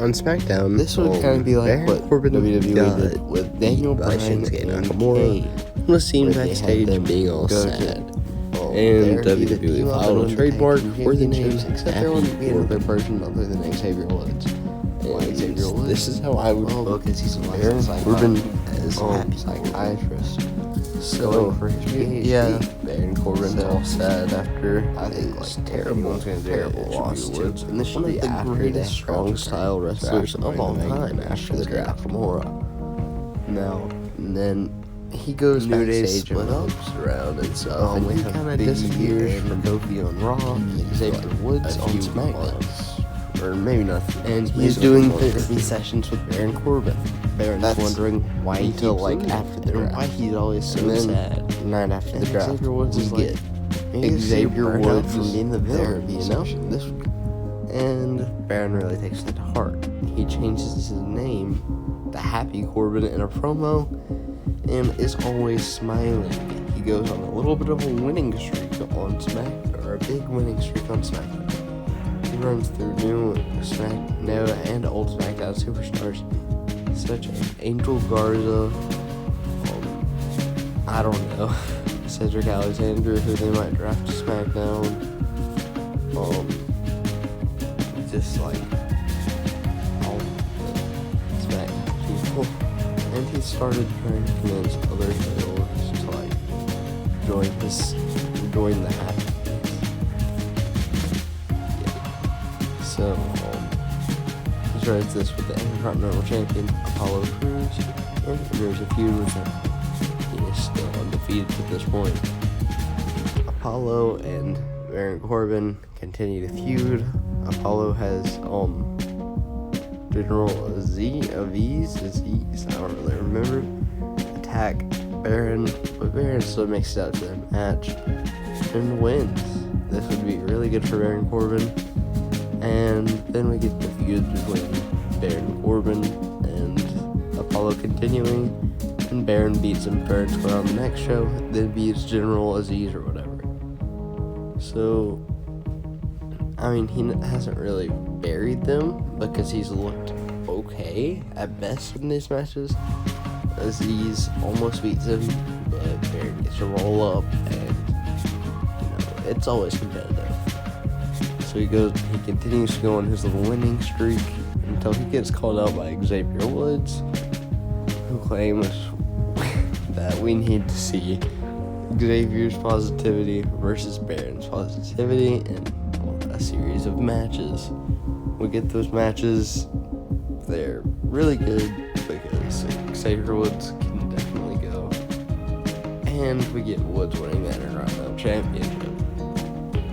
on SmackDown, This would kind of be like Baron what Corbin WWE got did with Daniel by Bryan Shinsuke and Nakamura. Kane. Was seen where they backstage had them being all go to, sad. there, And either WWE team up filed and a win the trademark tag team for the name championships, except there Happy wouldn't be another Corbin. person other than Xavier Woods. Why And Xavier Woods? this is how I would because he's a Baron licensed Corbin as Happy psychiatrist. So, Going for his PhD. yeah, Baron Corbin's So, all sad after I think his like terrible loss to Woods, and this should one of be the after greatest they strong style wrestlers of all time after after the the draft. Nakamura. Now, and then he goes New Day backstage split and up. looks around and stuff, And and he we kind have of Biggie disappears and from Kofi on Raw, Xavier Woods a on few SmackDown. months. Or maybe not. And Maybe he's a doing few months. therapy sessions with Baron Corbin. Baron's That's wondering why he until keeps like losing after the and draft. why he's always so And then, sad. Night after the and draft, Xavier Woods we is get maybe Xavier burnout Woods from being the villain, you know. This And Baron really takes that to heart. He changes his name to Happy Corbin in a promo and is always smiling. He goes on a little bit of a winning streak on SmackDown, or a big winning streak on SmackDown. He runs through new SmackDown and old SmackDown superstars such as Angel Garza, I don't know, Cedric Alexander, who they might draft to SmackDown. Just like all the Smack people. And he started trying to convince other heroes to like join the Happy. Yeah. So, he tries this with the Intercontinental Champion Apollo Crews, and there's a feud with him. He is still undefeated at this point. Apollo and Baron Corbin continue to feud. Apollo has General Aziz, I don't really remember, attack Baron, but Baron still makes it out to their match and wins. This would be really good for Baron Corbin. And then we get the feud between Baron Corbin and Apollo continuing, and Baron beats him fair and square on the next show, then beats General Aziz or whatever. So, I mean, he hasn't really buried them because he's looked okay at best in these matches. Aziz almost beats him, but Baron gets a roll up, and it's always competitive. So he continues to go on his little winning streak until he gets called out by Xavier Woods, who claims that we need to see Xavier's positivity versus Baron's positivity in a series of matches. We get those matches, they're really good because Xavier Woods can definitely go, and we get Woods winning that Intercontinental Championship.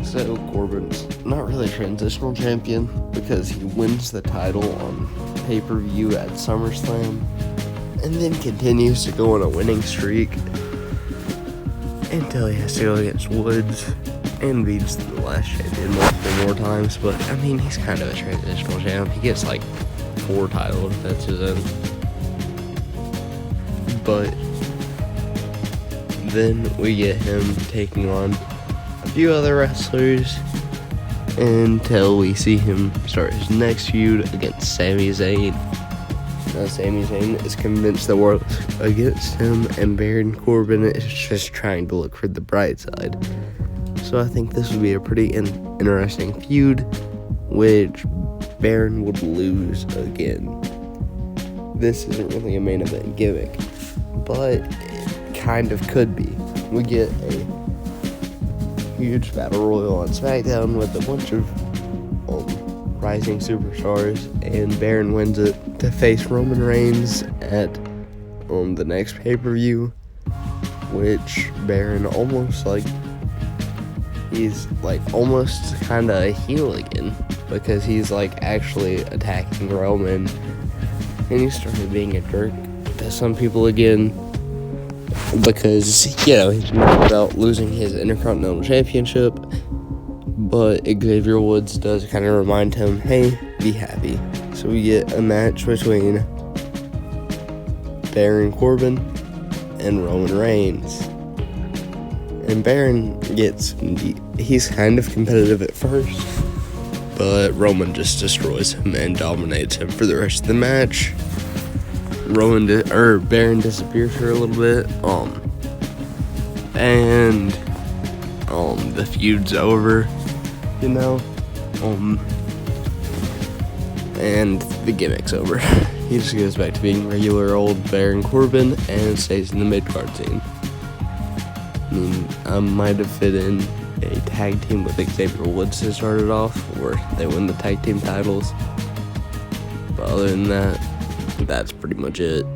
So Corbin's not really a transitional champion because he wins the title on pay-per-view at SummerSlam and then continues to go on a winning streak until he has to go against Woods and beats the last champion multiple more times. But I mean, he's kind of a transitional champ. He gets like 4 title defenses in. But then we get him taking on a few other wrestlers until we see him start his next feud against Sami Zayn. Now Sami Zayn is convinced the world is against him, and Baron Corbin is just trying to look for the bright side. So I think this would be a pretty interesting feud, which Baron would lose again. This isn't really a main event gimmick, but it kind of could be. We get a huge battle royal on SmackDown with a bunch of rising superstars, and Baron wins it to face Roman Reigns at the next pay-per-view, which Baron he's almost kind of a heel again, because he's actually attacking Roman, and he started being a jerk to some people again, because he's not about losing his Intercontinental Championship. But Xavier Woods does kind of remind him, hey, be happy. So we get a match between Baron Corbin and Roman Reigns. And Baron he's kind of competitive at first, but Roman just destroys him and dominates him for the rest of the match. Baron disappears for a little bit, and the feud's over, you know, and the gimmick's over. He just goes back to being regular old Baron Corbin and stays in the mid-card scene. I mean, I might have fit in a tag team with Xavier Woods to start it off, where they win the tag team titles. But other than that, that's pretty much it.